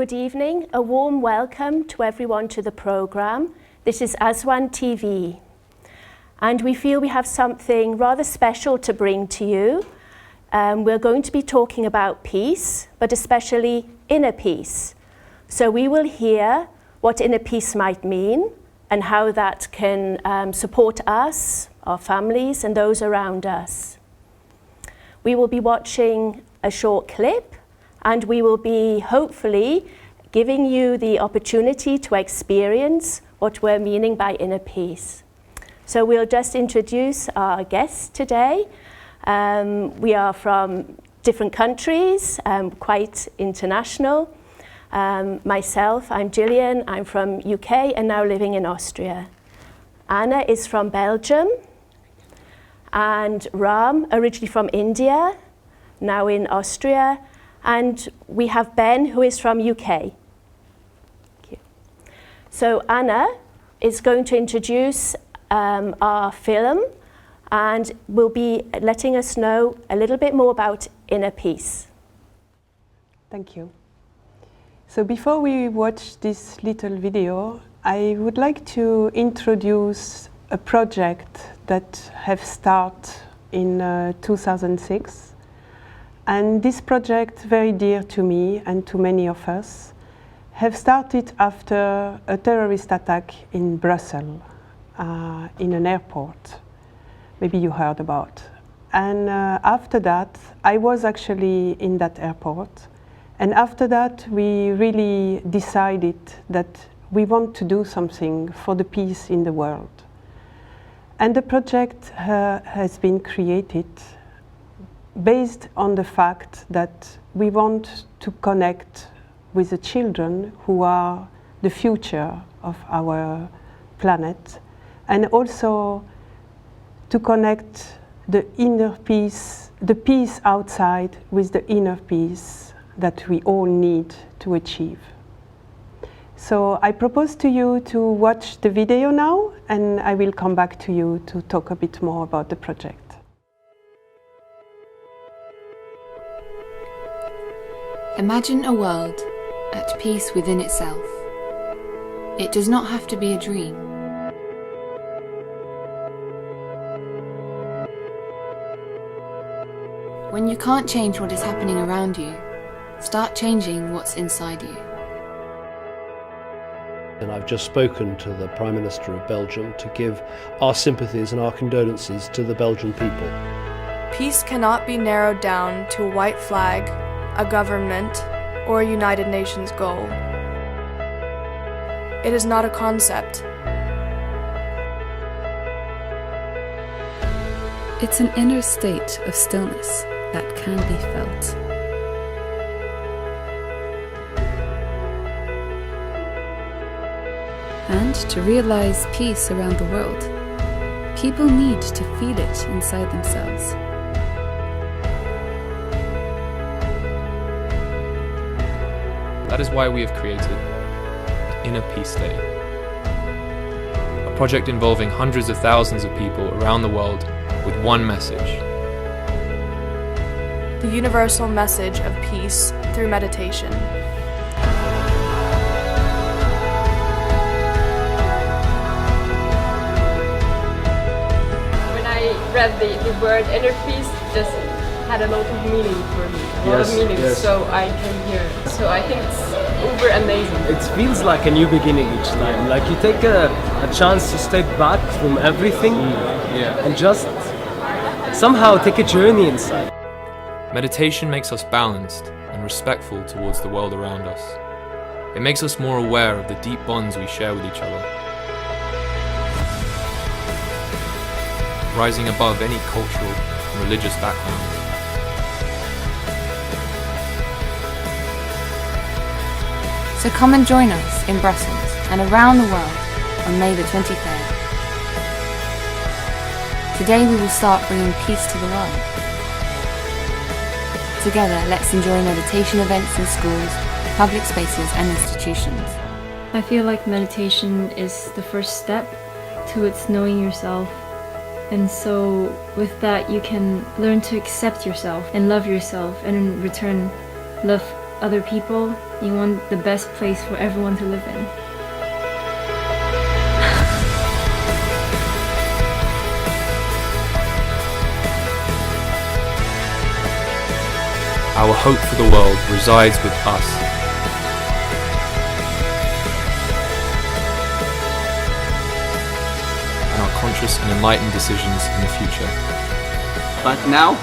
good evening. A warm welcome to everyone to the programme. This is Aswan TV. And we feel we have something rather special to bring to you. We're going to be talking about peace, but especially inner peace. So we will hear what inner peace might mean and how that can support us, our families, and those around us. We will be watching a short clip, and we will be hopefully giving you the opportunity to experience what we're meaning by inner peace. So we'll just introduce our guests today. We are from different countries, quite international. Myself, I'm Gillian, I'm from UK and now living in Austria. Anna is from Belgium, and Ram, originally from India, now in Austria. And we have Ben, who is from UK. Thank you. So Anna is going to introduce our film and will be letting us know a little bit more about inner peace. Thank you. So before we watch this little video, I would like to introduce a project that have started in 2006. And this project, very dear to me and to many of us, have started after a terrorist attack in Brussels, in an airport. Maybe you heard about. And after that, I was actually in that airport. And after that, we really decided that we want to do something for the peace in the world. And the project has been created based on the fact that we want to connect with the children who are the future of our planet, and also to connect the inner peace, the peace outside, with the inner peace that we all need to achieve. So I propose to you to watch the video now, and I will come back to you to talk a bit more about the project. Imagine a world at peace within itself. It does not have to be a dream. When you can't change what is happening around you, start changing what's inside you. And I've just spoken to the Prime Minister of Belgium to give our sympathies and our condolences to the Belgian people. Peace cannot be narrowed down to a white flag, a government, or a United Nations goal. It is not a concept. It's an inner state of stillness that can be felt. And to realize peace around the world, people need to feel it inside themselves. That is why we have created Inner Peace Day, a project involving hundreds of thousands of people around the world with one message. The universal message of peace through meditation. When I read the word inner peace, just had a lot of meaning for me. A lot of meaning, yes. So I came here. So I think it's uber amazing. It feels like a new beginning each time. Like you take a chance to step back from everything and just somehow take a journey inside. Meditation makes us balanced and respectful towards the world around us. It makes us more aware of the deep bonds we share with each other, rising above any cultural and religious background. So come and join us in Brussels and around the world on May the 23rd. Today we will start bringing peace to the world. Together, let's enjoy meditation events in schools, public spaces and institutions. I feel like meditation is the first step towards knowing yourself. And so with that you can learn to accept yourself and love yourself, and in return love other people You want the best place for everyone to live in. Our hope for the world resides with us. And our conscious and enlightened decisions in the future. But now,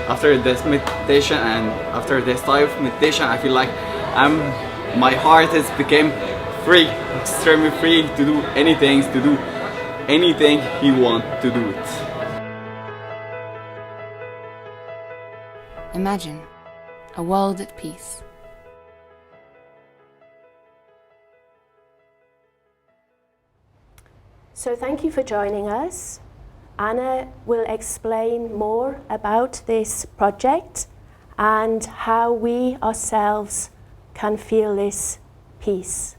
after this meditation and after this live meditation, I feel like my heart has become free, extremely free to do anything he wants to do it. Imagine a world at peace. So thank you for joining us. Anna will explain more about this project and how we ourselves can feel this peace.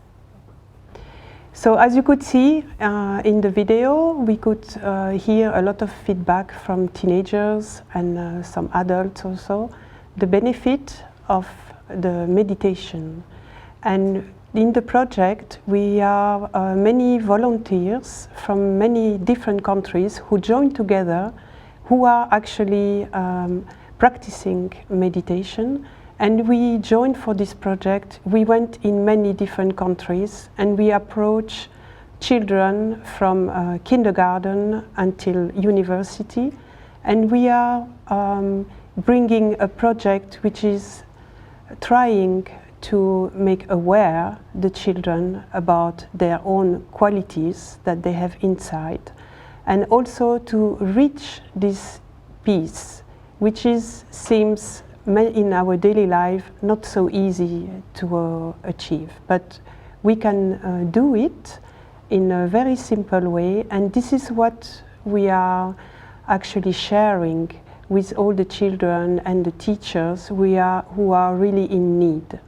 So as you could see in the video, we could hear a lot of feedback from teenagers and some adults also, the benefit of the meditation. And in the project, we are many volunteers from many different countries who join together, who are actually practicing meditation. And we joined for this project. We went in many different countries and we approach children from kindergarten until university. And we are bringing a project which is trying to make aware the children about their own qualities that they have inside. And also to reach this peace, which seems in our daily life not so easy to achieve, but we can do it in a very simple way, and this is what we are actually sharing with all the children and the teachers who are really in need.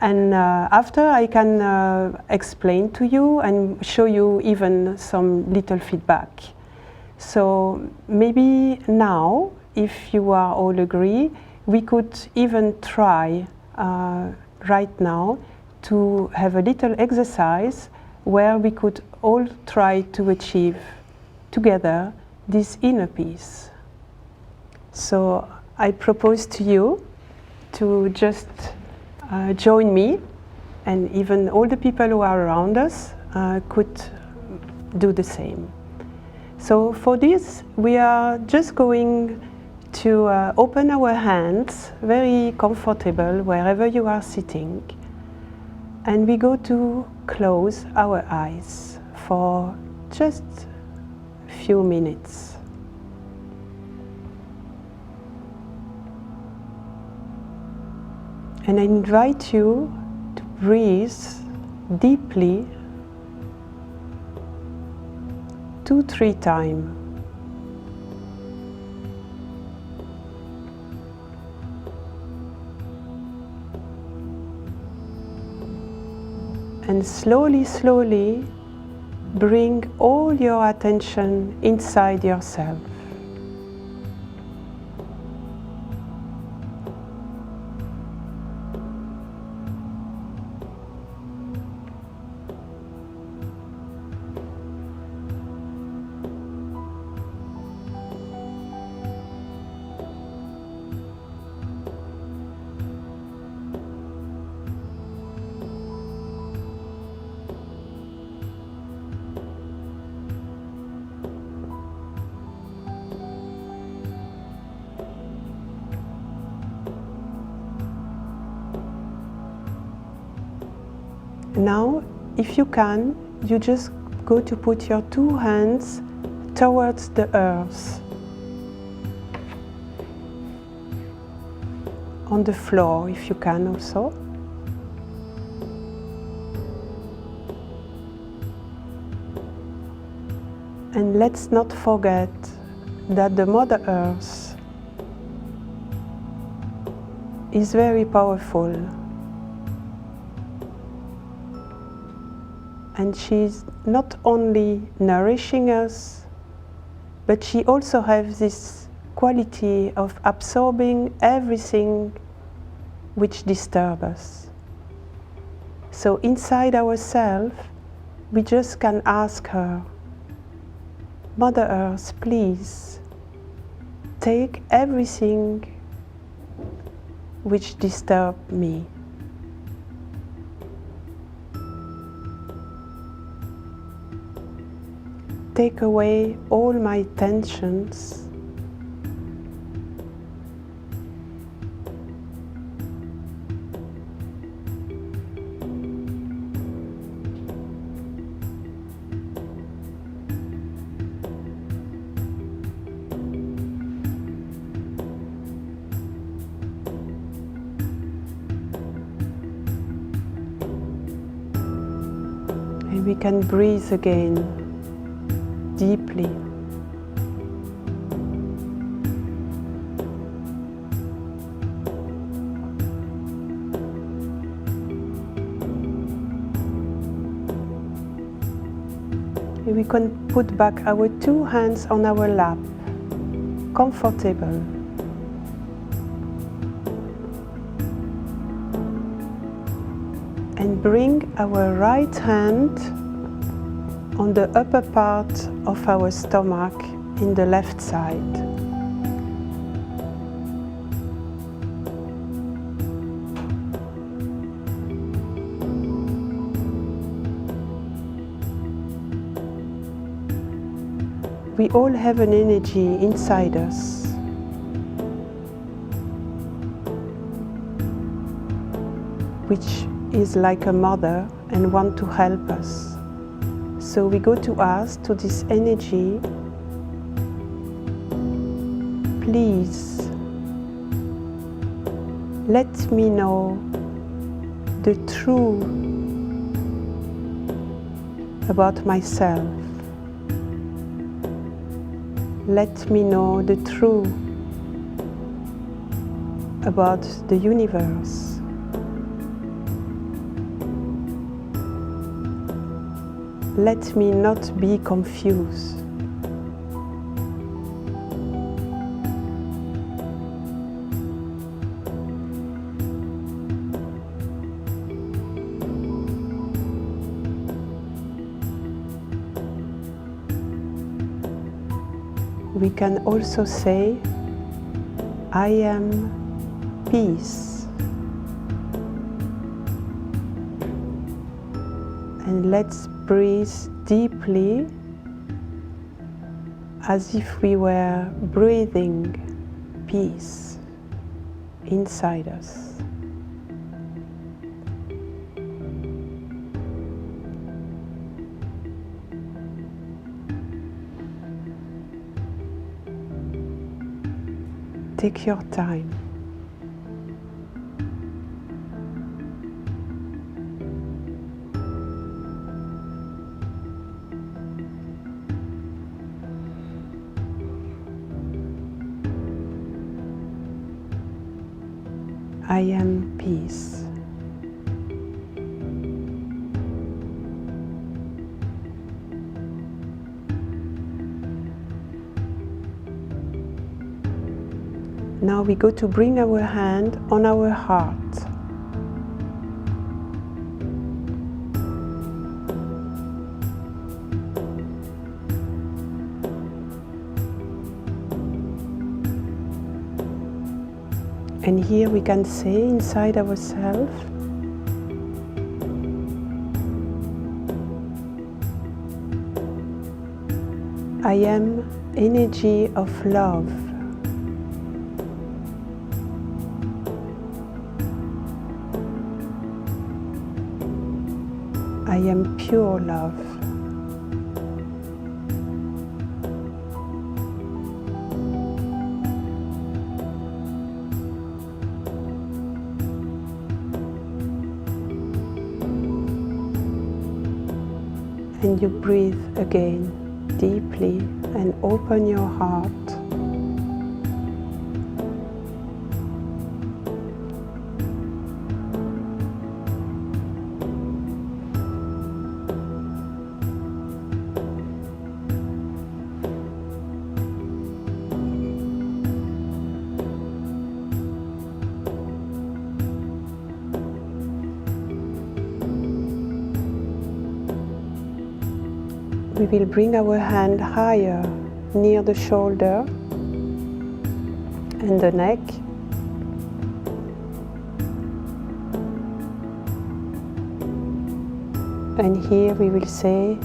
And after I can explain to you and show you even some little feedback. So maybe now, if you are all agree, we could even try right now to have a little exercise where we could all try to achieve together this inner peace. So I propose to you to just join me, and even all the people who are around us could do the same. So for this, we are just going to open our hands, very comfortable wherever you are sitting, and we go to close our eyes for just a few minutes. And I invite you to breathe deeply 2-3 times. And slowly, slowly bring all your attention inside yourself. Now, if you can, you just go to put your 2 hands towards the earth, on the floor if you can also. And let's not forget that the Mother Earth is very powerful. And she's not only nourishing us, but she also has this quality of absorbing everything which disturb us. So inside ourselves, we just can ask her, Mother Earth, please, take everything which disturb me. Take away all my tensions. And we can breathe again deeply. And we can put back our two hands on our lap, comfortable. And bring our right hand on the upper part of our stomach in the left side. We all have an energy inside us. Which is like a mother and want to help us. So we go to ask to this energy, please let me know the truth about myself. Let me know the truth about the universe. Let me not be confused. We can also say, I am peace. And let's breathe deeply as if we were breathing peace inside us. Take your time. I am peace. Now we go to bring our hand on our heart. And here we can say inside ourselves, I am energy of love. I am pure love. And you breathe again deeply and open your heart. we will bring our hand higher, near the shoulder and the neck. And here we will say,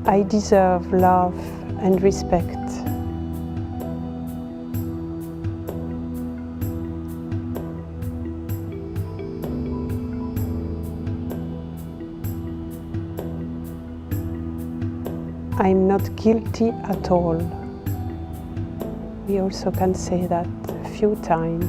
I deserve love and respect. I'm not guilty at all. We also can say that a few times.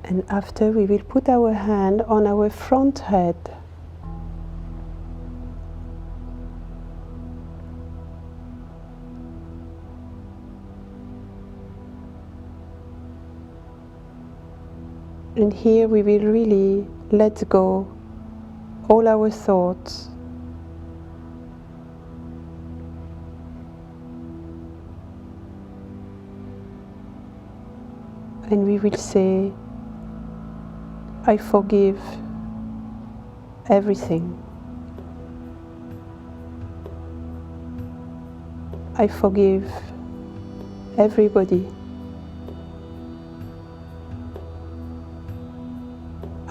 And after, we will put our hand on our front head. And here we will really let go all our thoughts. And we will say, I forgive everything. I forgive everybody.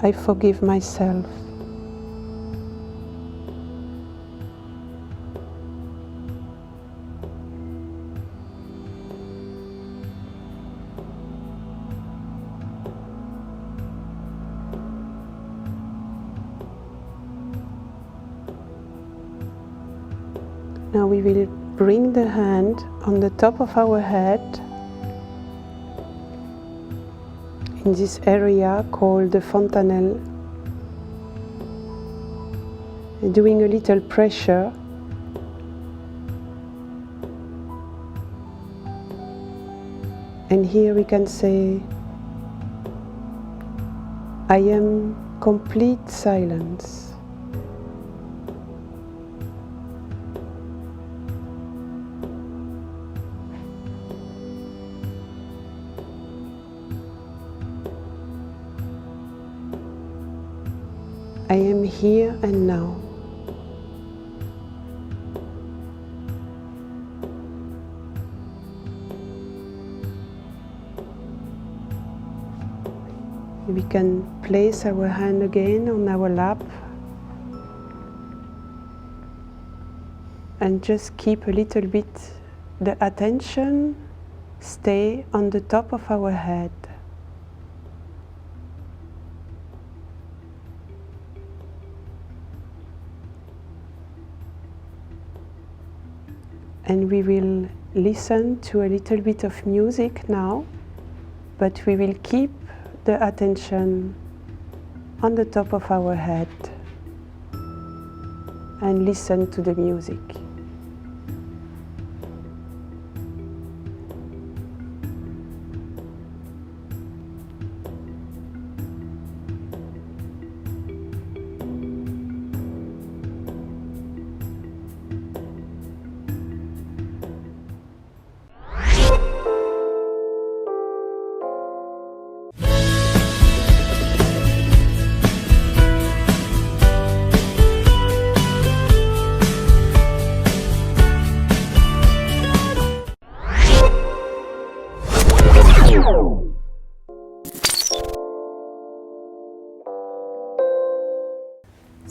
I forgive myself. Now we will bring the hand on the top of our head in this area called the fontanelle, doing a little pressure. And here we can say, I am complete silence. I am here and now. We can place our hand again on our lap and just keep a little bit the attention stay on the top of our head. And we will listen to a little bit of music now, but we will keep the attention on the top of our head and listen to the music.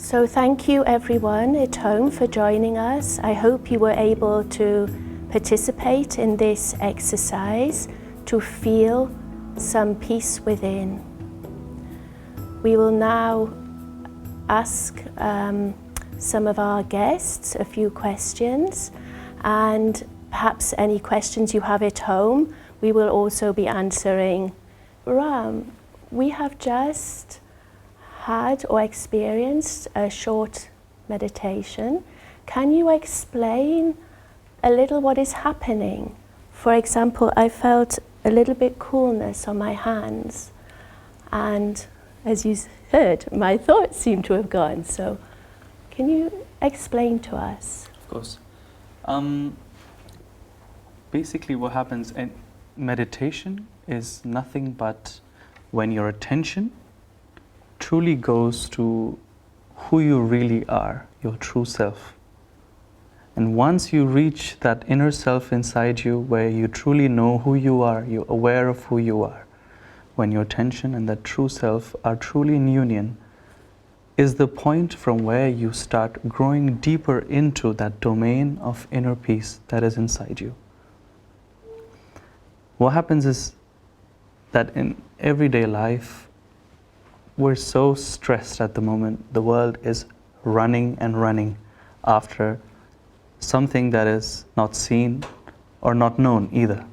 So thank you everyone at home for joining us. I hope you were able to participate in this exercise to feel some peace within. We will now ask some of our guests a few questions, and perhaps any questions you have at home we will also be answering. Ram, we have just had or experienced a short meditation. Can you explain a little what is happening? For example, I felt a little bit coolness on my hands. And as you heard, my thoughts seem to have gone. So can you explain to us? Of course. Basically what happens in meditation is nothing but when your attention truly goes to who you really are, your true self. And once you reach that inner self inside you where you truly know who you are, you're aware of who you are, when your attention and that true self are truly in union, is the point from where you start growing deeper into that domain of inner peace that is inside you. What happens is that in everyday life, we're so stressed at the moment. The world is running and running after something that is not seen or not known either.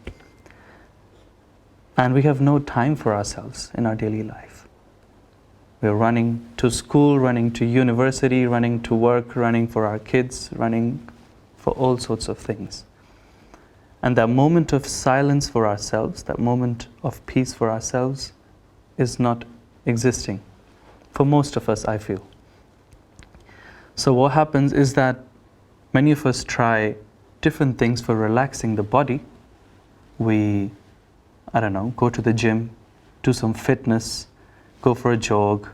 And we have no time for ourselves in our daily life. We're running to school, running to university, running to work, running for our kids, running for all sorts of things. And that moment of silence for ourselves, that moment of peace for ourselves, is not existing for most of us, I feel. So what happens is that many of us try different things for relaxing the body. We, go to the gym, do some fitness, go for a jog.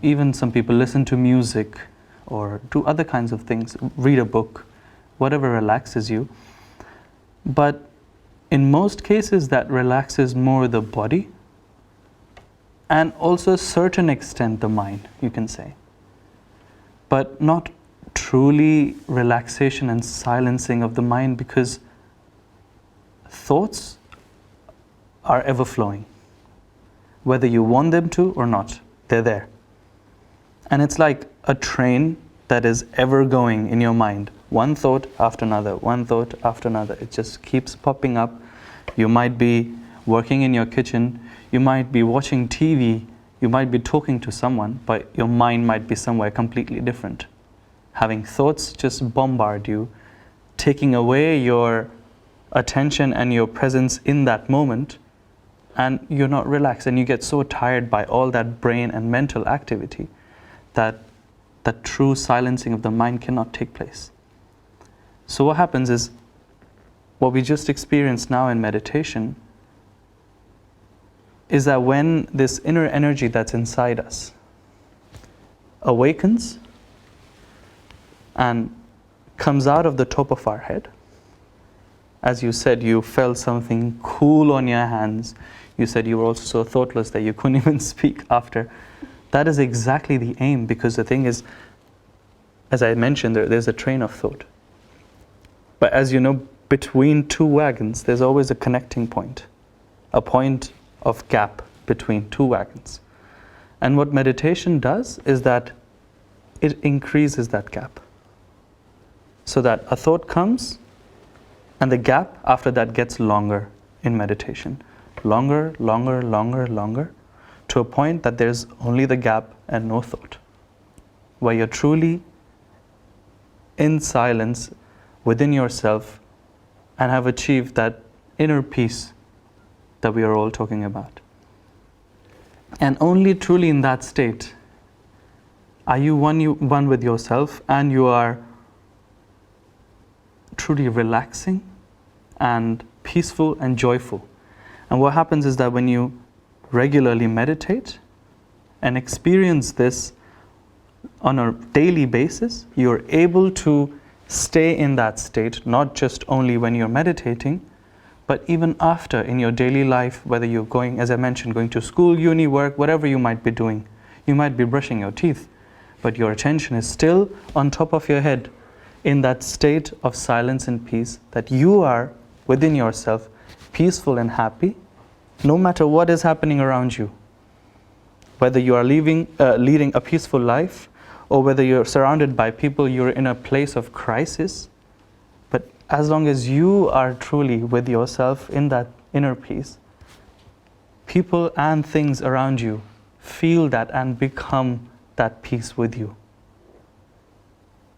Even some people listen to music or do other kinds of things, read a book, whatever relaxes you. But in most cases that relaxes more the body and also a certain extent the mind, you can say. But not truly relaxation and silencing of the mind, because thoughts are ever flowing. Whether you want them to or not, they're there. And it's like a train that is ever going in your mind. One thought after another, one thought after another. It just keeps popping up. You might be working in your kitchen, you might be watching TV, you might be talking to someone, but your mind might be somewhere completely different. Having thoughts just bombard you, taking away your attention and your presence in that moment, and you're not relaxed, and you get so tired by all that brain and mental activity that that true silencing of the mind cannot take place. So what happens is, what we just experienced now in meditation is that when this inner energy that's inside us awakens and comes out of the top of our head, as you said, you felt something cool on your hands. You said you were also so thoughtless that you couldn't even speak after. That is exactly the aim, because the thing is, as I mentioned, there's a train of thought. But as you know, between two wagons, there's always a connecting point, a point of gap between two wagons. And what meditation does is that it increases that gap. So that a thought comes, and the gap after that gets longer in meditation. Longer, longer, longer, longer, to a point that there's only the gap and no thought. Where you're truly in silence within yourself and have achieved that inner peace that we are all talking about. And only truly in that state are you one with yourself, and you are truly relaxing and peaceful and joyful. And what happens is that when you regularly meditate and experience this on a daily basis, you're able to stay in that state, not just only when you're meditating, but even after in your daily life, whether you're going, as I mentioned, going to school, uni, work, whatever you might be doing. You might be brushing your teeth, but your attention is still on top of your head in that state of silence and peace, that you are within yourself, peaceful and happy, no matter what is happening around you. Whether you are leading a peaceful life, or whether you're surrounded by people, you're in a place of crisis. But as long as you are truly with yourself in that inner peace, people and things around you feel that and become that peace with you.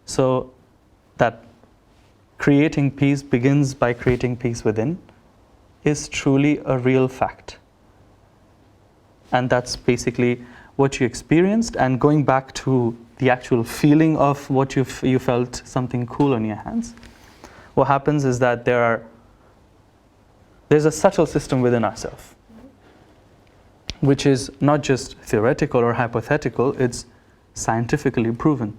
So that creating peace begins by creating peace within is truly a real fact. and that's basically what you experienced. And going back to the actual feeling of what you felt something cool on your hands, what happens is that there's a subtle system within ourselves, which is not just theoretical or hypothetical, it's scientifically proven.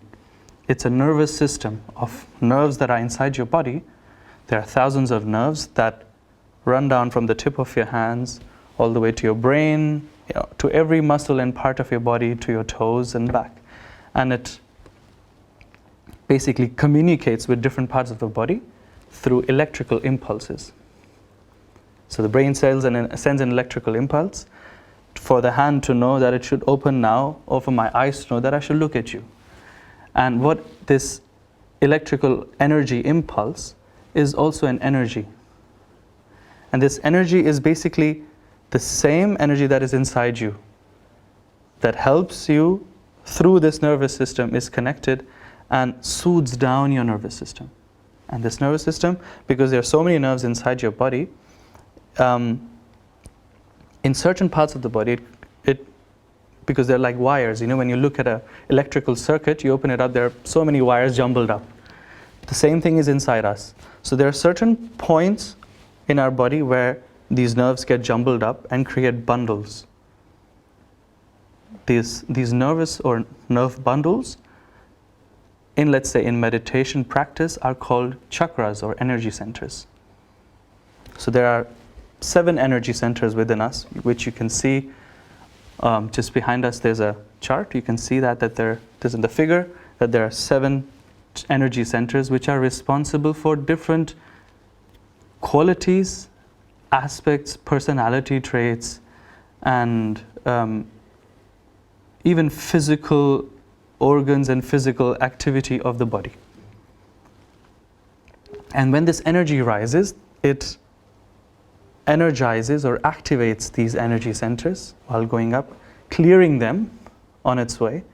It's a nervous system of nerves that are inside your body. There are thousands of nerves that run down from the tip of your hands all the way to your brain, to every muscle and part of your body, to your toes and back. And it basically communicates with different parts of the body through electrical impulses. So the brain sends an electrical impulse for the hand to know that it should open now, or for my eyes to know that I should look at you. And what this electrical energy impulse is also an energy. And this energy is basically the same energy that is inside you, that helps you through this nervous system, is connected and soothes down your nervous system. And this nervous system, because there are so many nerves inside your body, in certain parts of the body, because they're like wires, when you look at an electrical circuit, you open it up, there are so many wires jumbled up. The same thing is inside us. So there are certain points in our body where these nerves get jumbled up and create bundles. These nervous or nerve bundles, let's say in meditation practice, are called chakras or energy centers. So there are 7 energy centers within us, which you can see just behind us. There's a chart. You can see that there's in the figure that there are 7 energy centers which are responsible for different qualities, aspects, personality traits, and even physical organs and physical activity of the body. And when this energy rises, it energizes or activates these energy centers while going up, clearing them on its way,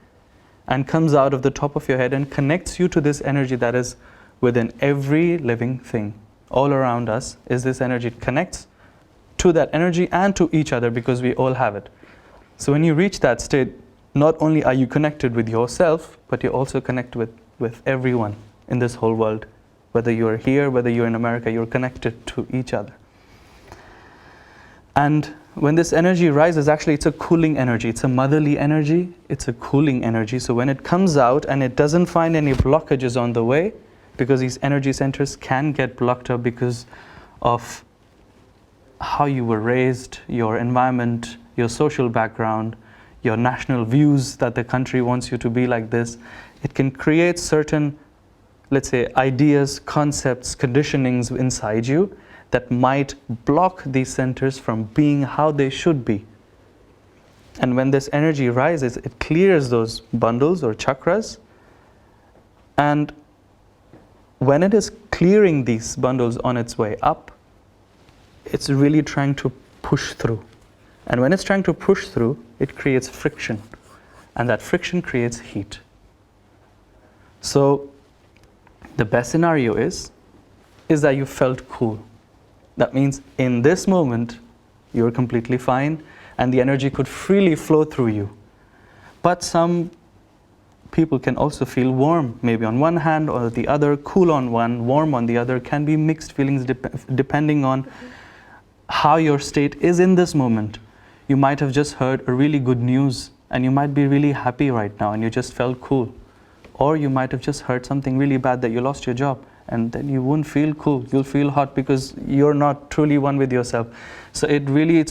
and comes out of the top of your head and connects you to this energy that is within every living thing. All around us is this energy. It connects to that energy and to each other because we all have it. So when you reach that state, not only are you connected with yourself, but you also connect with everyone in this whole world. Whether you're here, whether you're in America, you're connected to each other. And when this energy rises, actually it's a cooling energy. It's a motherly energy. It's a cooling energy. So when it comes out and it doesn't find any blockages on the way, because these energy centers can get blocked up because of how you were raised, your environment, your social background, your national views that the country wants you to be like this. It can create certain, let's say, ideas, concepts, conditionings inside you that might block these centers from being how they should be. And when this energy rises, it clears those bundles or chakras. And when it is clearing these bundles on its way up, it's really trying to push through. And when it's trying to push through, it creates friction. And that friction creates heat. So the best scenario is that you felt cool. That means in this moment, you're completely fine and the energy could freely flow through you. But some people can also feel warm, maybe on one hand or the other, cool on one, warm on the other, can be mixed feelings depending on how your state is in this moment. You might have just heard a really good news and you might be really happy right now and you just felt cool. Or you might have just heard something really bad that you lost your job. And then you won't feel cool. You'll feel hot because you're not truly one with yourself. So it really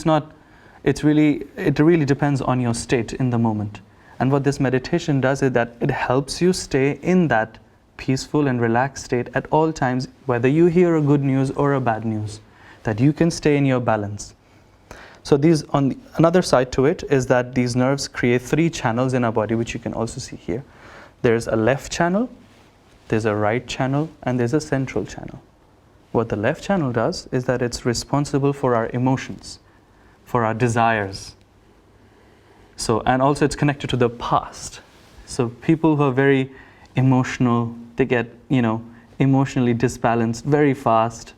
depends on your state in the moment. And what this meditation does is that it helps you stay in that peaceful and relaxed state at all times, whether you hear a good news or a bad news, that you can stay in your balance. So another side to it is that these nerves create 3 channels in our body, which you can also see here. There's a left channel, there's a right channel, and there's a central channel. What the left channel does is that it's responsible for our emotions, for our desires. And also it's connected to the past. So people who are very emotional, they get, emotionally disbalanced very fast,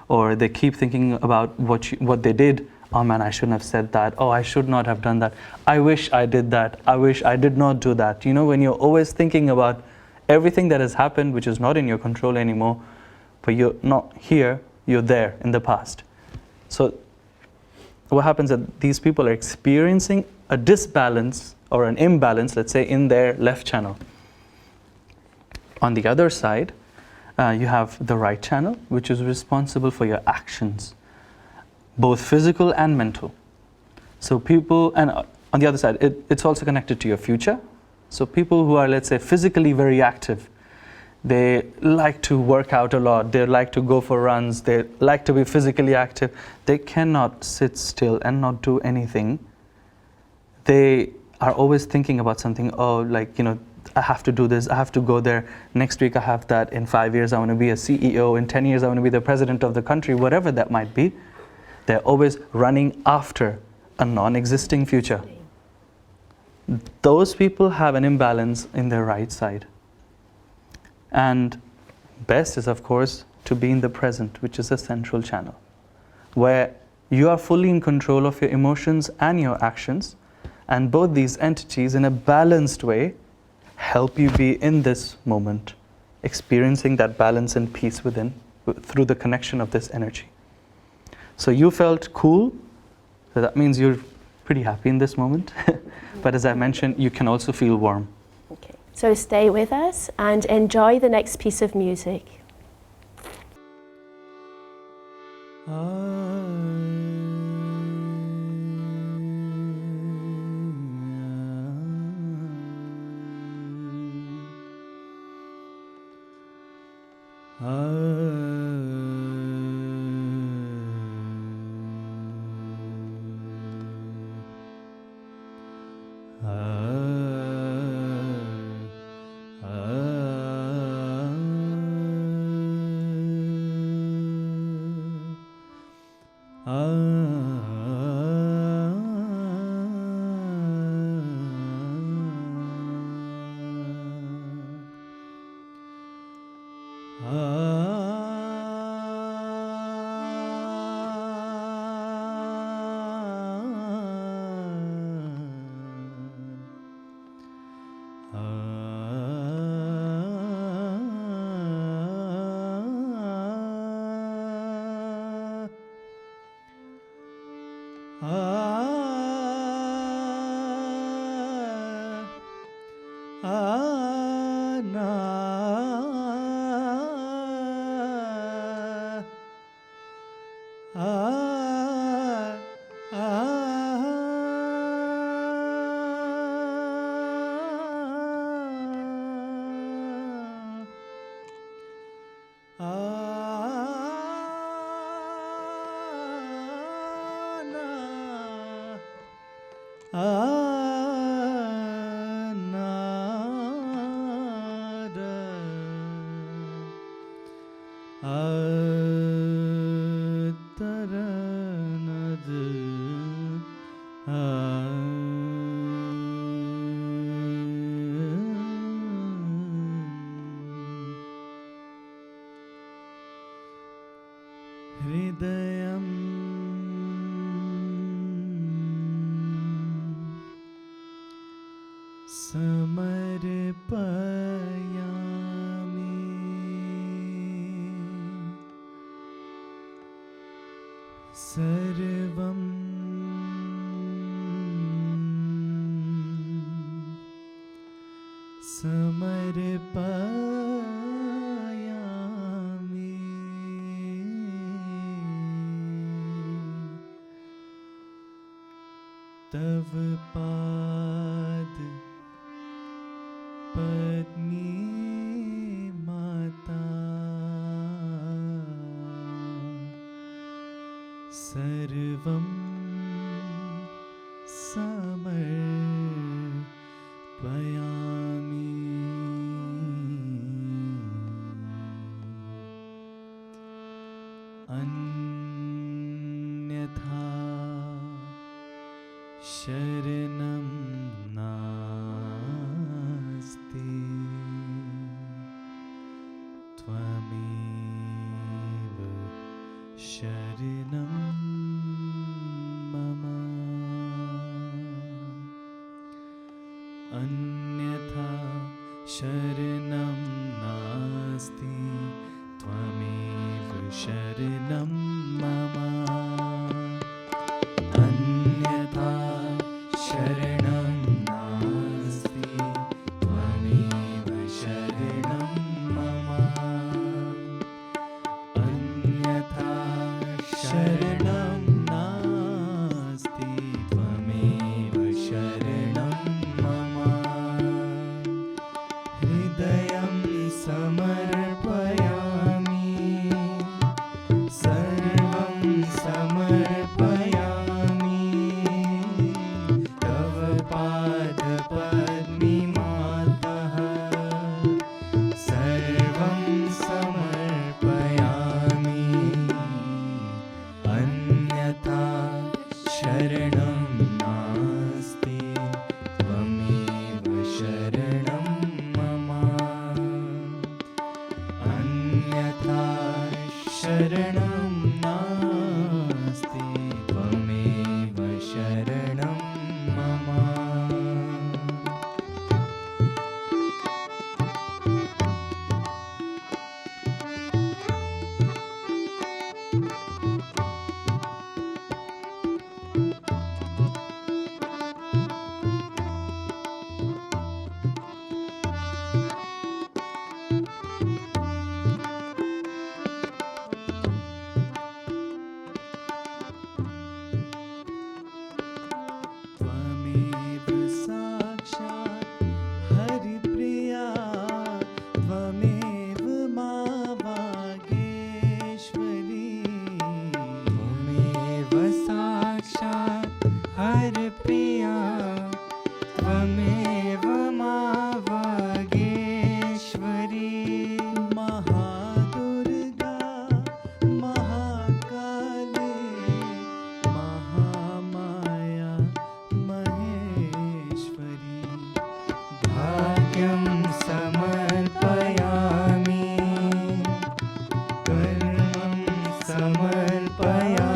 or they keep thinking about what they did oh man, I shouldn't have said that. Oh, I should not have done that. I wish I did that. I wish I did not do that. You know, when you're always thinking about everything that has happened, which is not in your control anymore, but you're not here, you're there in the past. So what happens is that these people are experiencing a disbalance or an imbalance, let's say, in their left channel. On the other side, you have the right channel, which is responsible for your actions, both physical and mental. So people, and on the other side, it's also connected to your future. So people who are, let's say, physically very active, they like to work out a lot, they like to go for runs, they like to be physically active. They cannot sit still and not do anything. They are always thinking about something, oh, like, you know, I have to do this, I have to go there, next week I have that, in 5 years I want to be a CEO, in 10 years I want to be the president of the country, whatever that might be. They're always running after a non-existing future. Those people have an imbalance in their right side. And best is, of course, to be in the present, which is a central channel, where you are fully in control of your emotions and your actions, and both these entities in a balanced way help you be in this moment, experiencing that balance and peace within through the connection of this energy. So you felt cool, so that means you're pretty happy in this moment. But as I mentioned, you can also feel warm. Okay. So stay with us and enjoy the next piece of music. तव पाद पद्मी माता सर्वं समर्पयामि अन्यथा शरणं नास्ति त्वमेव शरणं शरणं नास्ति त्वमेव शरणं मम अन्यथा शरणं नास्ति त्वमेव शरणं मम अन्यथा शरणं नास्ति त्वमेव शरणं मम हृदयं समर्पयामि सर्वं समर्पयामि तव पादपद्मिमातः सर्वं समर्पयामि अन्यथा शरणं नास्ति त्वमेव शरणं मम अन्यथा शरणं नास्ति त्वमेव शरणं मम त्वमेव साक्षात् हरिप्रिया त्वमेव मा वागेश्वरी त्वमेव साक्षात् हरिप्रिया त्वमेव मा वागेश्वरी महादुर्गा महाकाली महामाया महेश्वरी भाग्यं समर्पयामि कर्मं समर्पयामि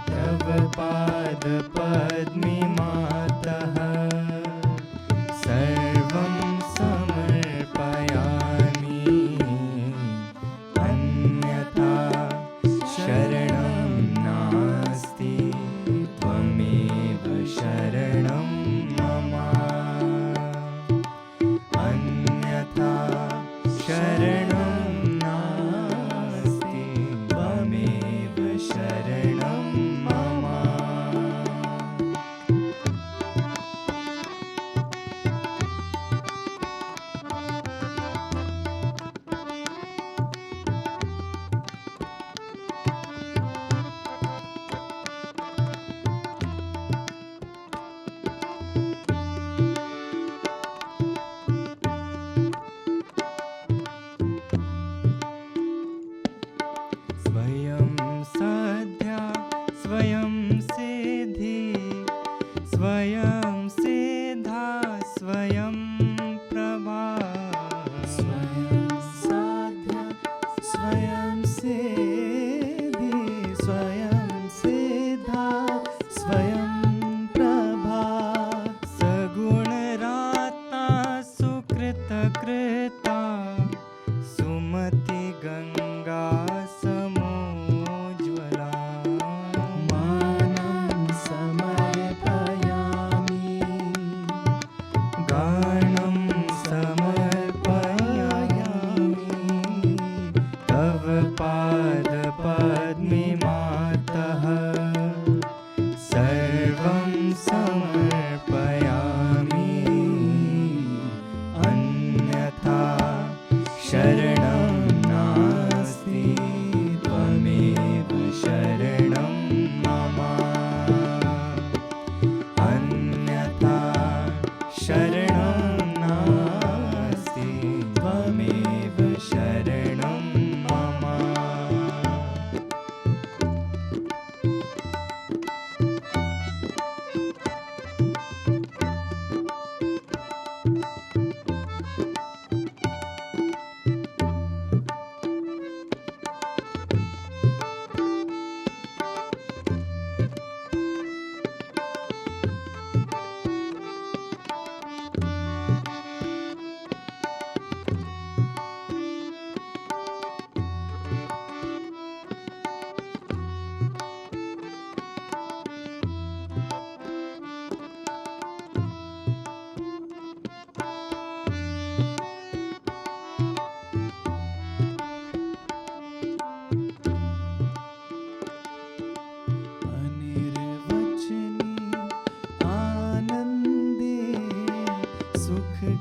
तव पादपद्मिमातः सर्वं समर्पयामि अन्यथा शरणं नास्ति त्वमेव शरणं मम अन्यथा शरणं नास्ति त्वमेव शरणं मम स्वयं साध्या स्वयं सिद्धि स्वयं सिद्धा स्वयं प्रभा स्वयं साध्या स्वयं सिद्धि स्वयं सिद्धा स्वयं प्रभा सगुणराता सुकृतकृता सुमति गंगा समोज्वला मानव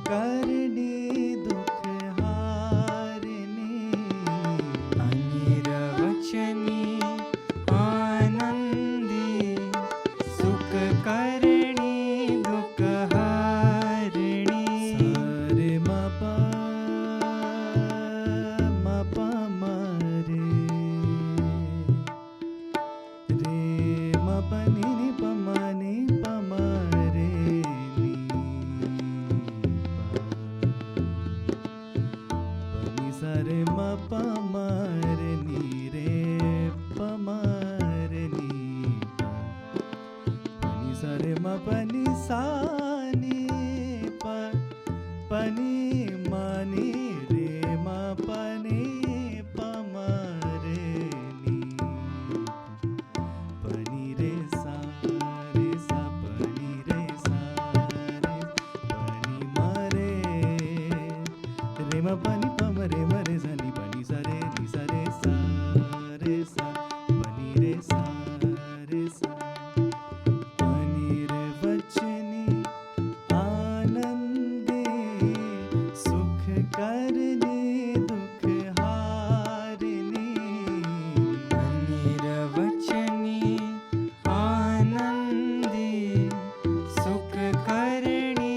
करने दुख हारने अनिर्वचनी आनंदी सुख करने दुख हारणी सारे मपा मरे रे मपनी पमनी पमरे नी सारे मपमरे नी रे पमरे नी पनी सारे मपनी सानी पनी मनी रे मपनी पमरे नी पनी रे सा पनी रे सा पनी मरे रे मपनी पमरे मरे सनी पनी सरे नी सरे सा रे सा पनी रे सा पनी रे वचनी आनंदे सुख करने दुख हारने अनिर्वचनी आनंदे सुख करने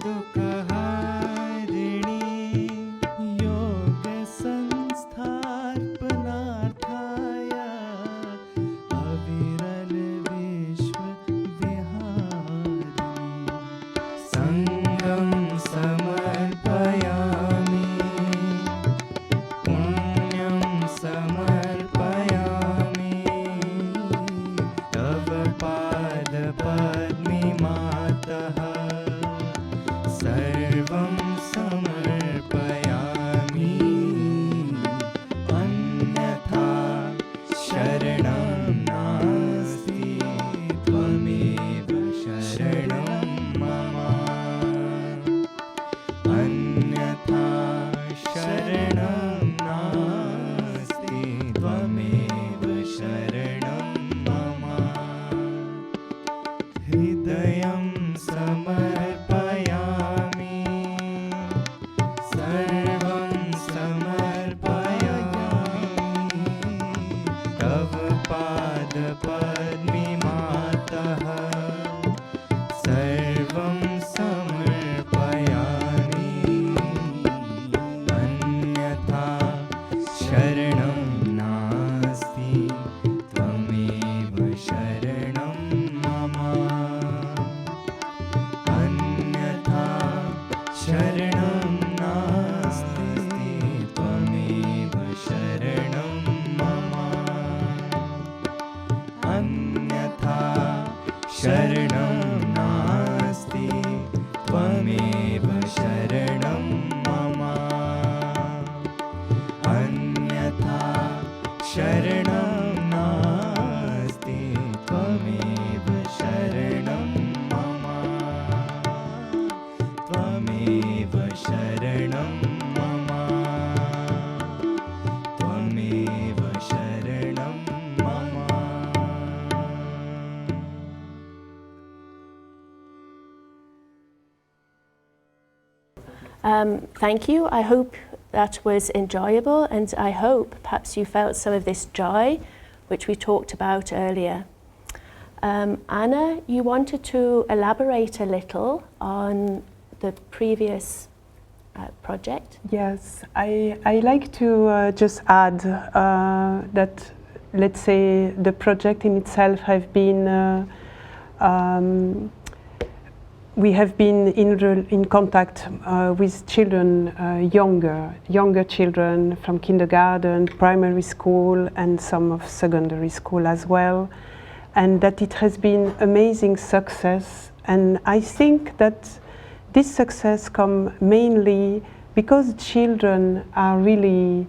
दुख हारणे योग संस्थापनार्थाय अविरल विश्व विहारिणी संगम समर्पयामि पुण्यं समर्पयामि तव पाद पद्मे मातः सर्वं समर्पयामि अन्यथा शरणं नास्ति त्वमेव शरणं मम अन्यथा शरणं नास्ति त्वमेव शरणं मम हृदयं समर्पयामि सर्वं समर्पयामि तव पाद पद्मे मातः सर्वं समर्पयामि अन्यथा शरणं नास्ति त्वमेव शरणं मम अन्यथा शरणं नास्ति त्वमेव शरणं मम अन्यथा शरणं नास्ति त्वमेव शरणं मम अन्यथा शरणं नास्ति त्वमेव शरणं मम त्वमेव शरणं मम त्वमेव शरणं मम Thank you. I hope that was enjoyable, and I hope perhaps you felt some of this joy which we talked about earlier. Anna, you wanted to elaborate a little on the previous project? Yes, I like to just add that, let's say, the project in itself have been we have been in contact with children, younger children from kindergarten, primary school, and some of secondary school as well, and that it has been amazing success. And I think that this success comes mainly because children are really,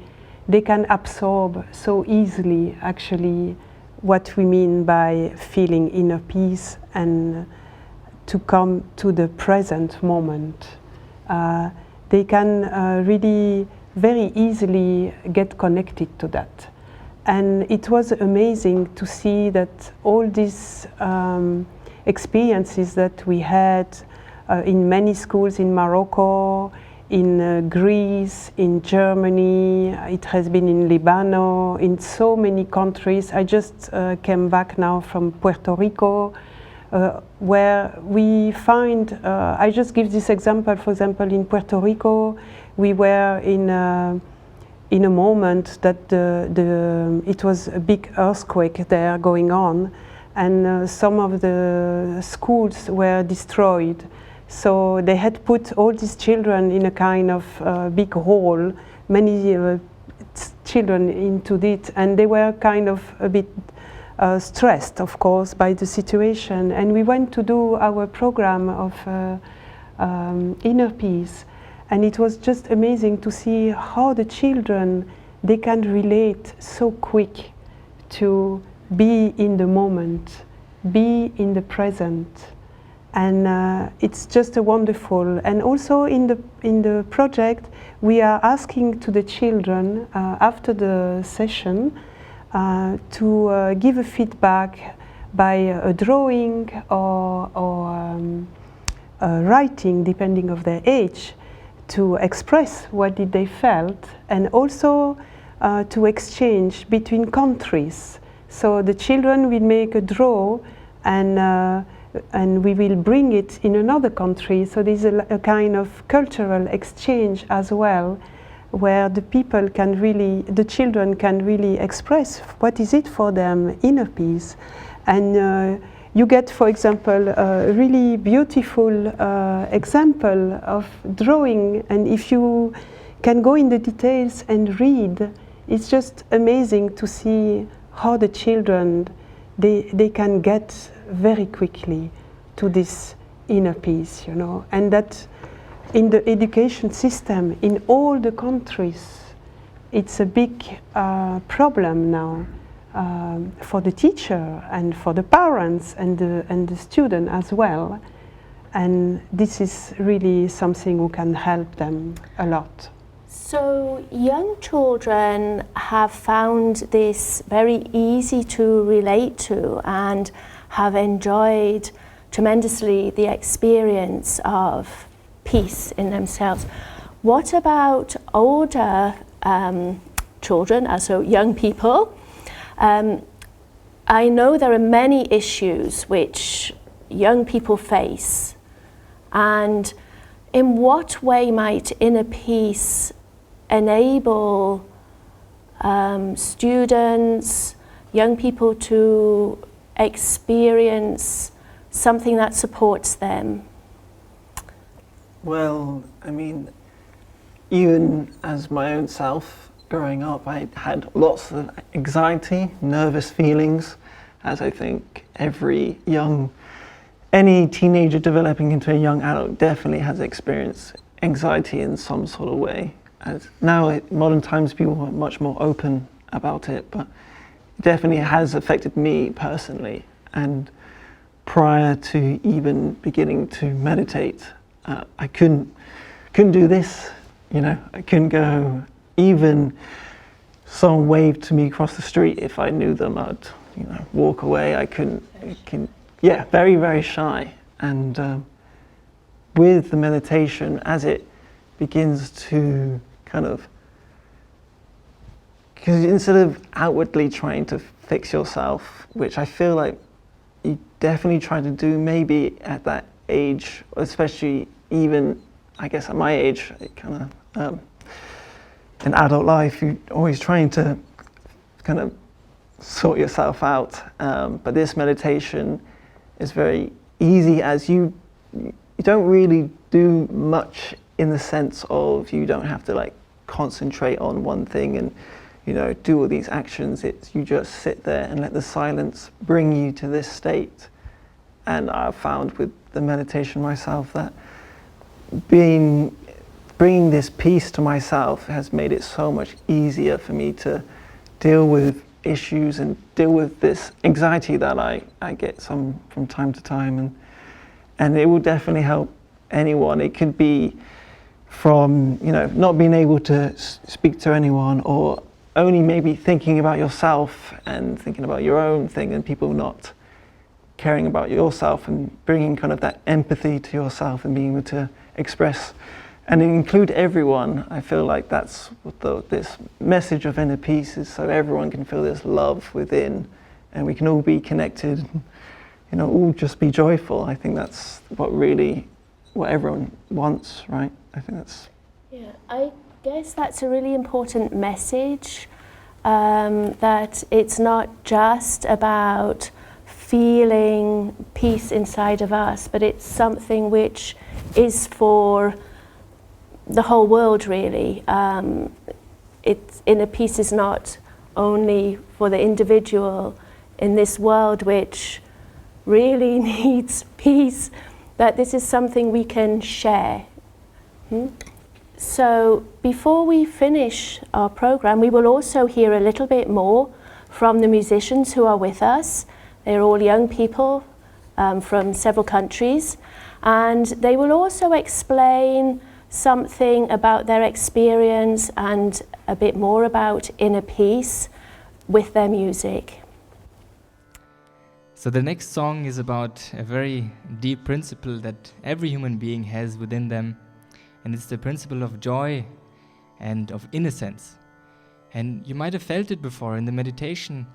they can absorb so easily actually what we mean by feeling inner peace and to come to the present moment. They can really very easily get connected to that. And it was amazing to see that all these experiences that we had in many schools in Morocco, in Greece, in Germany, it has been in Lebanon, in so many countries. I just came back now from Puerto Rico, where we find, I just give this example, for example, in Puerto Rico, we were in a moment that it was a big earthquake there going on, and some of the schools were destroyed. So they had put all these children in a kind of big hall, many children into it, and they were kind of a bit stressed, of course, by the situation. And we went to do our program of inner peace, and it was just amazing to see how the children, they can relate so quick to be in the moment, be in the present. And it's just a wonderful. And also in the project, we are asking to the children after the session to give a feedback by a drawing or writing, depending of their age, to express what did they felt, and also to exchange between countries. So the children will make a draw, and we will bring it in another country. So there's a kind of cultural exchange as well, where the people can really, the children can really express what is it for them, inner peace. And you get, for example, a really beautiful example of drawing, and if you can go in the details and read, it's just amazing to see how the children, they can get very quickly to this inner peace, you know, and that in the education system in all the countries, it's a big problem now for the teacher and for the parents and the student as well. And this is really something who can help them a lot. So young children have found this very easy to relate to and have enjoyed tremendously the experience of peace in themselves. What about older children, also young people? I know there are many issues which young people face, and in what way might inner peace enable students, young people to experience something that supports them? Well, I mean, even as my own self, growing up, I had lots of anxiety, nervous feelings, as I think any teenager developing into a young adult definitely has experienced anxiety in some sort of way. As now, in modern times, people are much more open about it, but it definitely has affected me personally. And prior to even beginning to meditate, I couldn't do this, you know. I couldn't go, even someone waved to me across the street, if I knew them, I'd, you know, walk away. I couldn't, yeah, very, very shy. And with the meditation, as it begins to kind of, because instead of outwardly trying to fix yourself, which I feel like you definitely try to do maybe at that age, especially even, I guess at my age, it kind of, in adult life, you're always trying to kind of sort yourself out. But this meditation is very easy, as you don't really do much in the sense of you don't have to like concentrate on one thing and, you know, do all these actions. It's you just sit there and let the silence bring you to this state. And I've found with the meditation myself that bringing this peace to myself has made it so much easier for me to deal with issues and deal with this anxiety that I get from time to time. And it will definitely help anyone. It could be from, you know, not being able to speak to anyone, or only maybe thinking about yourself and thinking about your own thing, and people not caring about yourself and bringing kind of that empathy to yourself and being able to express and include everyone. I feel like that's what this message of inner peace is, so everyone can feel this love within and we can all be connected, you know, all just be joyful. I think that's what everyone wants, right? I think that's... Yeah, I guess that's a really important message, that it's not just about feeling peace inside of us, but it's something which is for the whole world, really. Inner peace is not only for the individual in this world which really needs peace, that this is something we can share. So before we finish our program, we will also hear a little bit more from the musicians who are with us. They're all young people from several countries, and they will also explain something about their experience and a bit more about inner peace with their music. So the next song is about a very deep principle that every human being has within them, and it's the principle of joy and of innocence. And you might have felt it before in the meditation.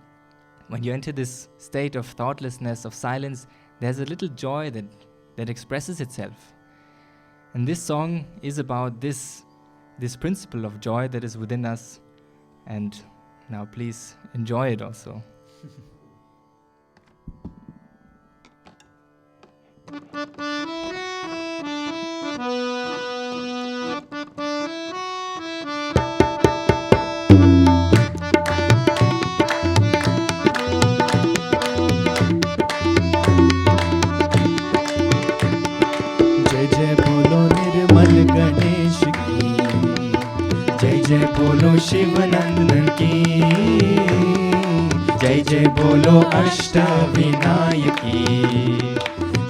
When you enter this state of thoughtlessness, of silence, there's a little joy that expresses itself. And this song is about this principle of joy that is within us. And now please enjoy it also. Ganesh की जय जय बोलो शिव नंदन की जय जय बोलो अष्टविनायकी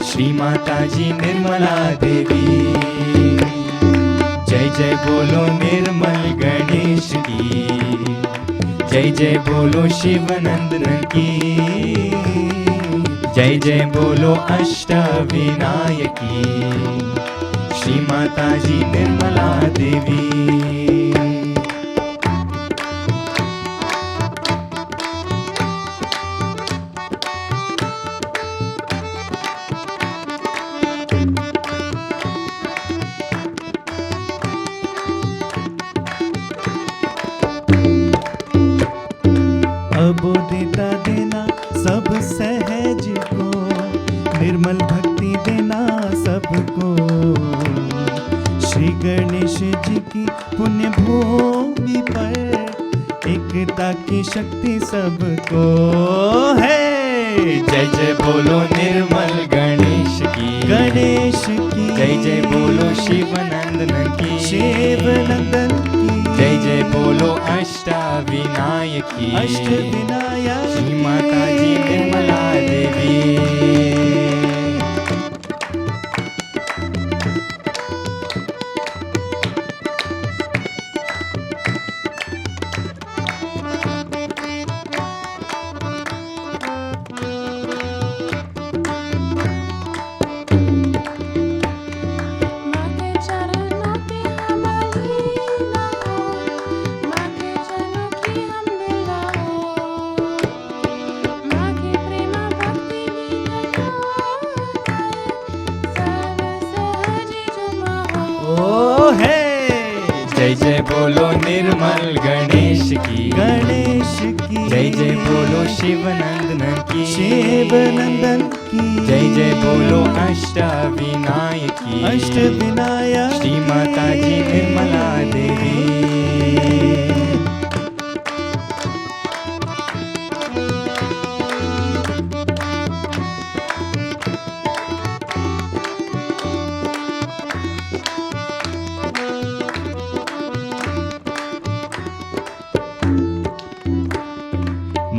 श्री माता जी निर्मला देवी जय जय बोलो निर्मल गणेश की जय जय बोलो शिव नंदन की जय जय बोलो अष्टविनायकी श्री माता जी निर्मला देवी अबोधिता देना सब सहज को निर्मल भक्ति देना सबको श्री गणेश जी की पुण्य भूमि पर एकता की शक्ति सबको है जय जय बोलो निर्मल गणेश की जय जय बोलो शिव नंदन की जय जय बोलो अष्टविनायकी श्री माता जी निर्मला देवी जय जय बोलो निर्मल गणेश की जय जय बोलो शिव नंदन की जय जय बोलो अष्टविनायकी श्री माता जी निर्मला देवी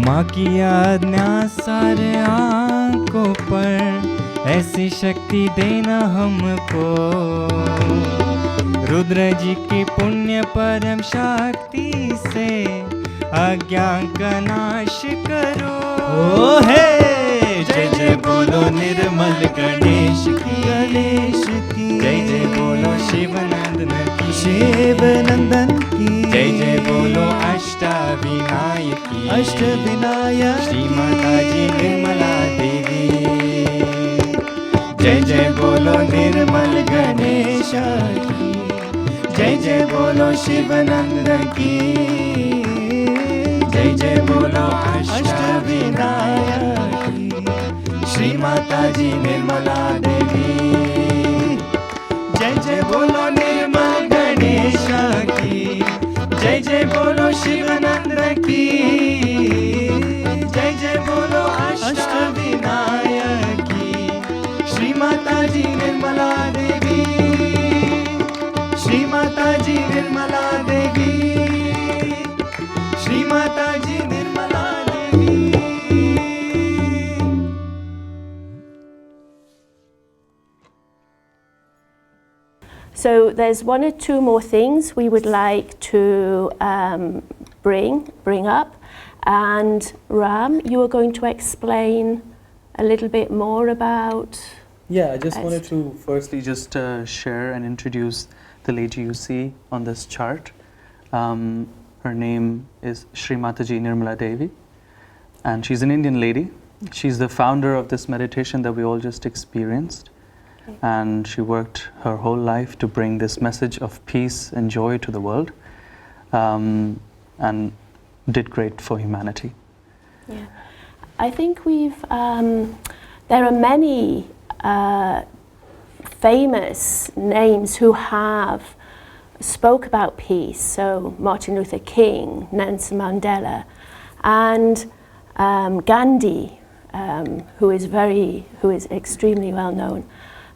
माँ की आज्ञा सारे आँखों पर ऐसी शक्ति देना हमको रुद्र जी की पुण्य परम शक्ति से आज्ञा का नाश करो ओ हे जय जय बोलो अष्टविनायक श्री माता जी निर्मला देवी जय जय बोलो निर्मल गणेश की जय जय बोलो शिवनंद की जय जय बोलो अष्टविनायक की श्री माता जी निर्मला देवी जय जय बोलो निर्मल गणेश की जय जय बोलो शिवनंद की जय जय बोलो अष्टविनायक की श्री माता जी निर्मला देवी श्री माता जी निर्मला देवी श्री माता जी Nirmala Devi. So there's one or two more things we would like to bring up, and Ram, you are going to explain a little bit more about. Yeah, I just wanted to firstly just share and introduce the lady you see on this chart. Her name is Shri Mataji Nirmala Devi, and she's an Indian lady. She's the founder of this meditation that we all just experienced. And she worked her whole life to bring this message of peace and joy to the world, and did great for humanity. Yeah, I think there are many famous names who have spoke about peace. So Martin Luther King, Nelson Mandela, and Gandhi, who is extremely well known.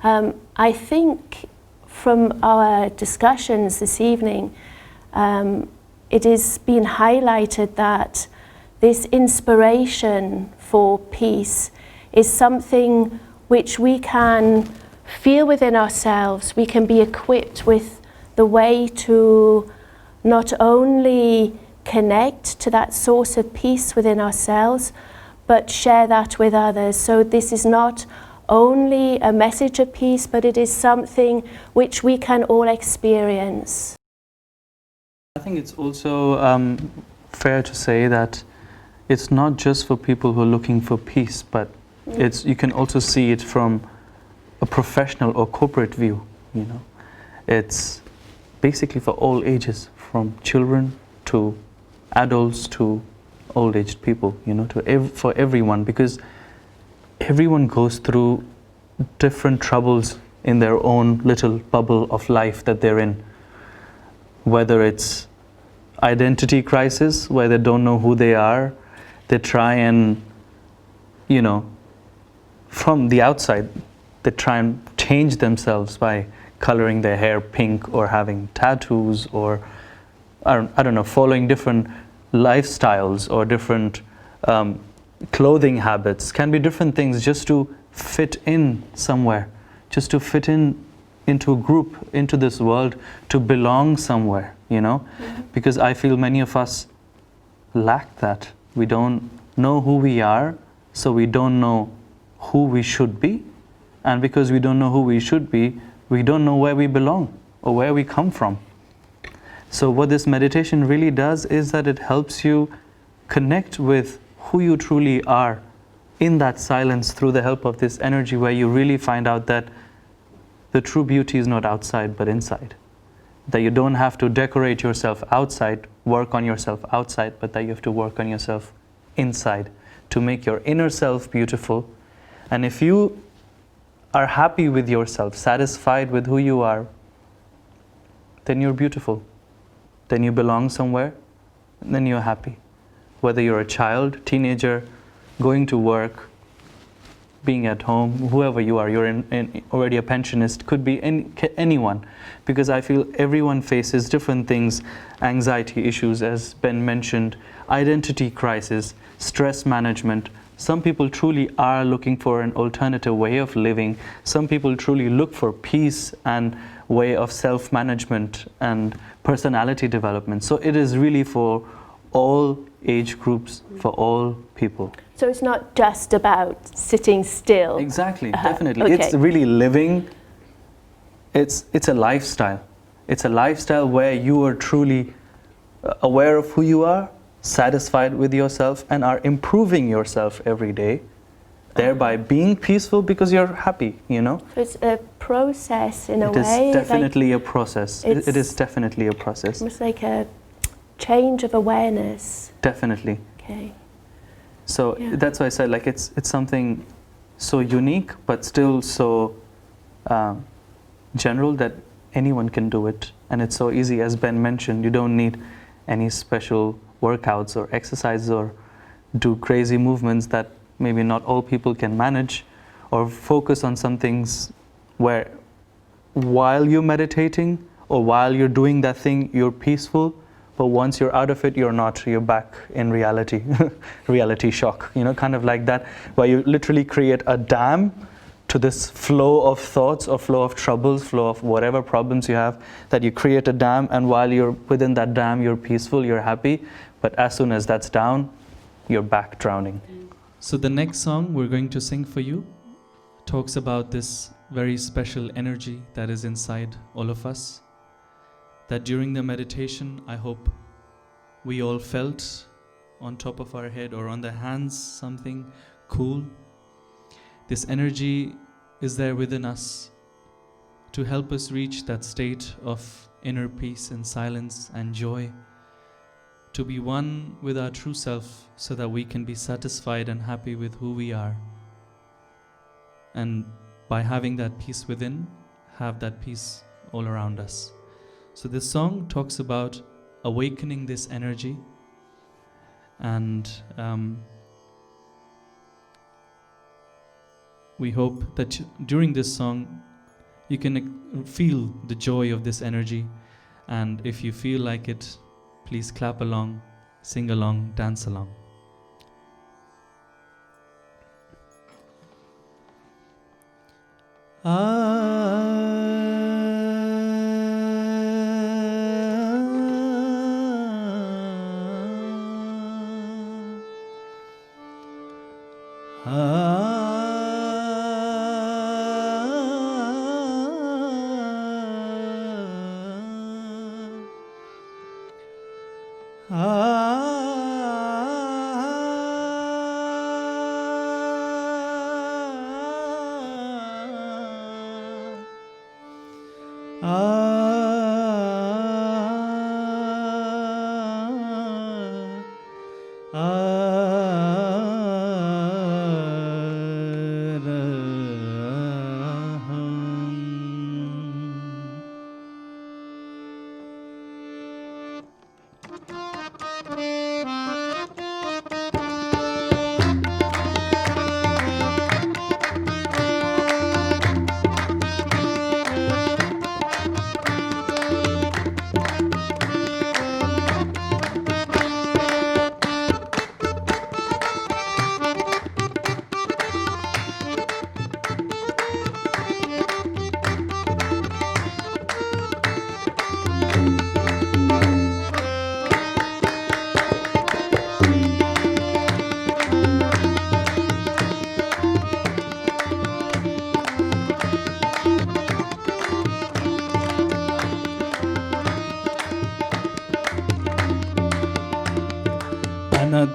I think from our discussions this evening, it has been highlighted that this inspiration for peace is something which we can feel within ourselves. We can be equipped with the way to not only connect to that source of peace within ourselves, but share that with others. So this is not only a message of peace, but it is something which we can all experience. I think it's also fair to say that it's not just for people who are looking for peace, but you can also see it from a professional or corporate view. You know, it's basically for all ages, from children to adults to old-aged people. You know, for everyone, because everyone goes through different troubles in their own little bubble of life that they're in. Whether it's identity crisis, where they don't know who they are, they try and, you know, from the outside, they try and change themselves by coloring their hair pink or having tattoos or, I don't know, following different lifestyles or different clothing habits. Can be different things just to fit in somewhere, just to fit into a group, into this world, to belong somewhere, you know. Because I feel many of us lack that. We don't know who we are, so we don't know who we should be, and because we don't know who we should be, we don't know where we belong or where we come from. So what this meditation really does is that it helps you connect with who you truly are in that silence through the help of this energy, where you really find out that the true beauty is not outside but inside. That you don't have to decorate yourself outside, work on yourself outside, but that you have to work on yourself inside to make your inner self beautiful. And if you are happy with yourself, satisfied with who you are, then you're beautiful. Then you belong somewhere, and then you're happy. Whether you're a child, teenager, going to work, being at home, whoever you are, you're already a pensionist, could be anyone. Because I feel everyone faces different things, anxiety issues, as Ben mentioned, identity crisis, stress management. Some people truly are looking for an alternative way of living. Some people truly look for peace and way of self-management and personality development. So it is really for all age groups, for all people. So it's not just about sitting still. Exactly, definitely. Okay. It's really living. It's a lifestyle. It's a lifestyle where you are truly aware of who you are, satisfied with yourself and are improving yourself every day, thereby being peaceful because you're happy, you know? It's a process in a way. It is definitely a process. It is definitely a process. Almost like a change of awareness. Definitely. Okay. So that's why I said, like, it's something so unique but still so general that anyone can do it, and it's so easy. As Ben mentioned, you don't need any special workouts or exercises or do crazy movements that maybe not all people can manage, or focus on some things where while you're meditating or while you're doing that thing you're peaceful, but once you're out of it you're not, you're back in reality. Reality shock, you know, kind of like that, where you literally create a dam to this flow of thoughts or flow of troubles, flow of whatever problems you have, that you create a dam, and while you're within that dam you're peaceful, you're happy, but as soon as that's down you're back drowning. So the next song we're going to sing for you talks about this very special energy that is inside all of us, that during the meditation I hope we all felt on top of our head or on the hands something cool. This energy is there within us to help us reach that state of inner peace and silence and joy, to be one with our true self so that we can be satisfied and happy with who we are. And by having that peace within, have that peace all around us. So this song talks about awakening this energy, and we hope that during this song you can feel the joy of this energy, and if you feel like it, please clap along, sing along, dance along.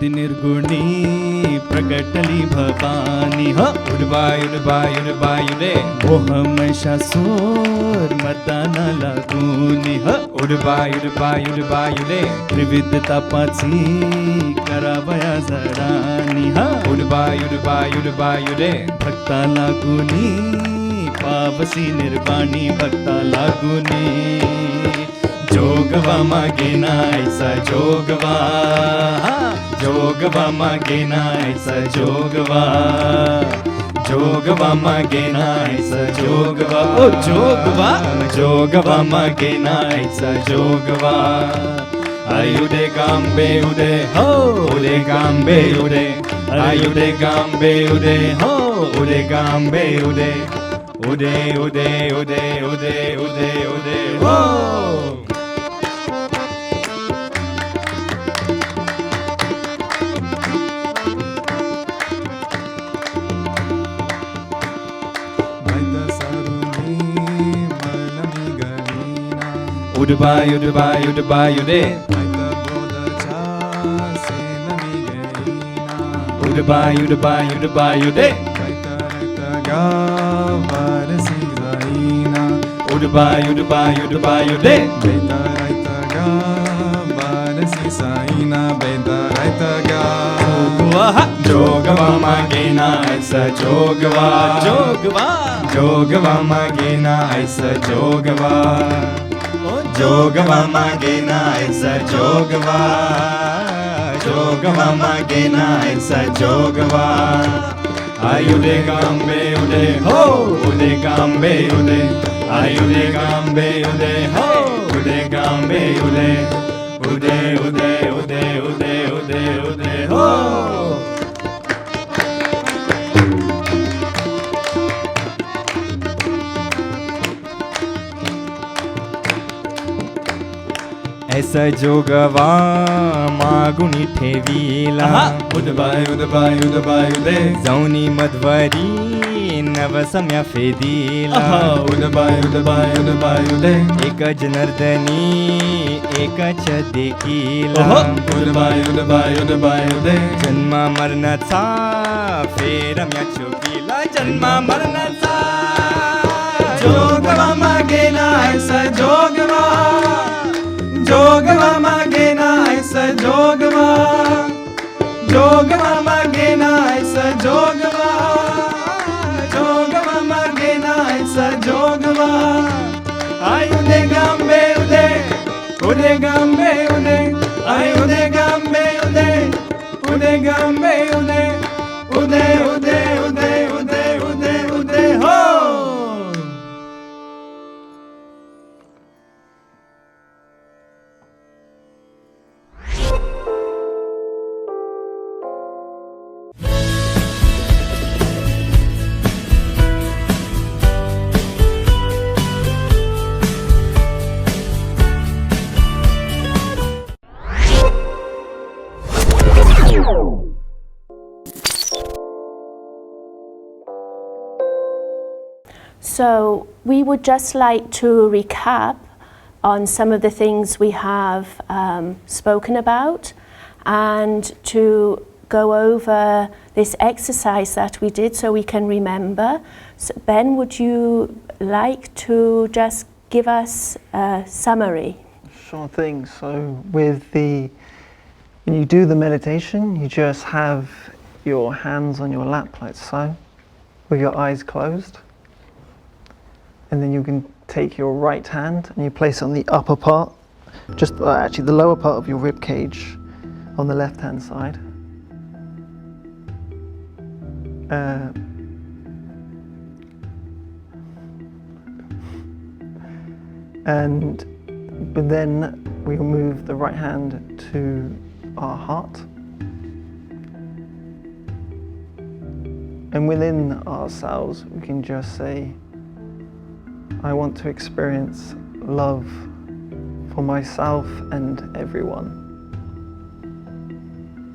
निर्गुणी प्रकटली भवानी उडबायुडे मोहमशासूर मताना लागूनी उडबायुडे त्रिविध तापाची करावया जरानी उडबायुडे भक्ता लागूनी पावसी निर्वाणी भक्ता लागूनी जोगवा मागे नायचा जोगवा मागे नायचा जोगवा मागे नायचा जोगवा जोगवा मागे नायचा जोगवा आयुडे गांबे उदे हो उदे गांबे उदे आयुडे गांबे उदे हो उदे गांबे उदे उदे उदे उदे उदे उदे उदे हो उडबायुडे Udaba, Udaba, Udaba, Ude. Raita, Raita, Ga, Varasi, Zaina. Udaba, Udaba, Udaba, Ude. Raita, Raita, Ga, Varasi, Zaina. Raita, Raita, Ga. Jogava Magena, Aisa Jogava. Jogava. Jogava Magena, Aisa Jogava. Jogava Magena, Aisa Jogava. Jogava Magena, Aisa Jogava. Ayude Gambe Ude Ho, Ude Gambe Ude. Ayude Gambe Ude Ho, Ude Gambe Ude. Ude Ude Ude Ude Ude Ude Ho. ऐसा जोगवा मागुनी ठेवीला उदबाय उदबाय उदबाय उदे जाऊनी मधवरी नवसम्या फेदीला उदबाय उदबाय उदबाय उदे एक जनार्दनी एक देखीला उदबाय उदबाय उदबाय उदे जन्म मरणाचा फेरम्या चोकीला जन्म मरणाचा जोगवा मागेना ऐसा जोगवा Jogava Magena, Aisa Jogava. Jogava Magena, Aisa Jogava. Jogava Magena, Aisa Jogava. Ayude Gambe Ude, Ude Gambe Ude. Ayude Gambe Ude, Ude Gambe Ude. Ude, Ude, Ude, Ude, Ude, Ude, Ho! So we would just like to recap on some of the things we have spoken about and to go over this exercise that we did so we can remember. So Ben, would you like to just give us a summary? Sure thing. So when you do the meditation, you just have your hands on your lap like so, with your eyes closed. And then you can take your right hand and you place it on the upper part, just actually the lower part of your rib cage on the left hand side. But then we'll move the right hand to our heart. And within ourselves, we can just say, I want to experience love for myself and everyone.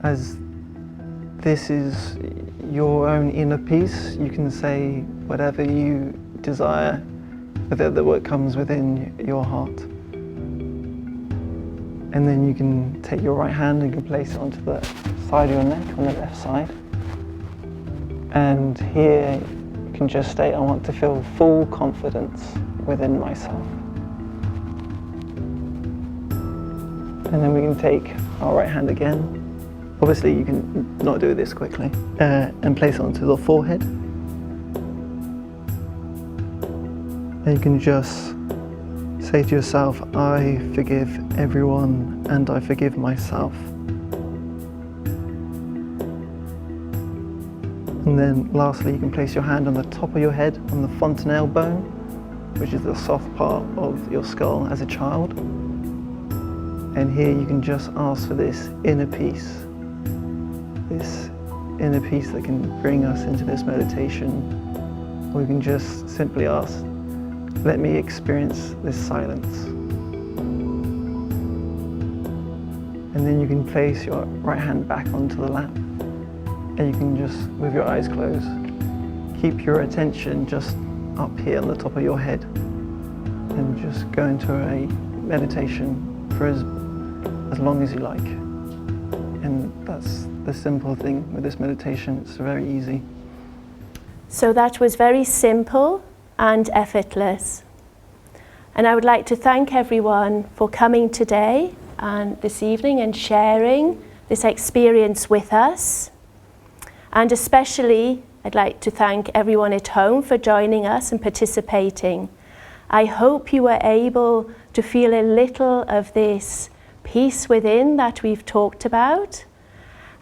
As this is your own inner peace, you can say whatever you desire, whatever what comes within your heart. And then you can take your right hand and you can place it onto the side of your neck on the left side. And here you can just state, I want to feel full confidence within myself. And then we can take our right hand again. Obviously you can not do this quickly. And place it onto the forehead. And you can just say to yourself, I forgive everyone and I forgive myself. And then lastly, you can place your hand on the top of your head, on the fontanelle bone, which is the soft part of your skull as a child. And here you can just ask for this inner peace that can bring us into this meditation. Or you can just simply ask, let me experience this silence. And then you can place your right hand back onto the lap. And you can just, with your eyes closed, keep your attention just up here on the top of your head and just go into a meditation for as long as you like. And that's the simple thing with this meditation. It's very easy. So that was very simple and effortless. And I would like to thank everyone for coming today and this evening and sharing this experience with us. And especially, I'd like to thank everyone at home for joining us and participating. I hope you were able to feel a little of this peace within that we've talked about.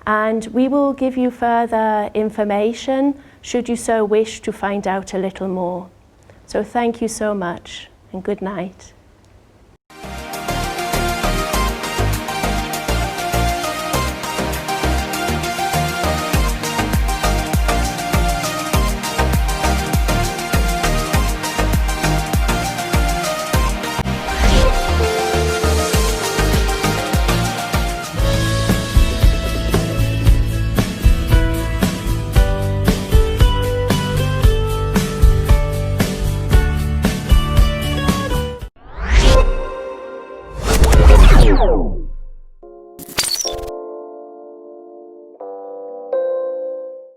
And we will give you further information should you so wish to find out a little more. So thank you so much and good night. Oh.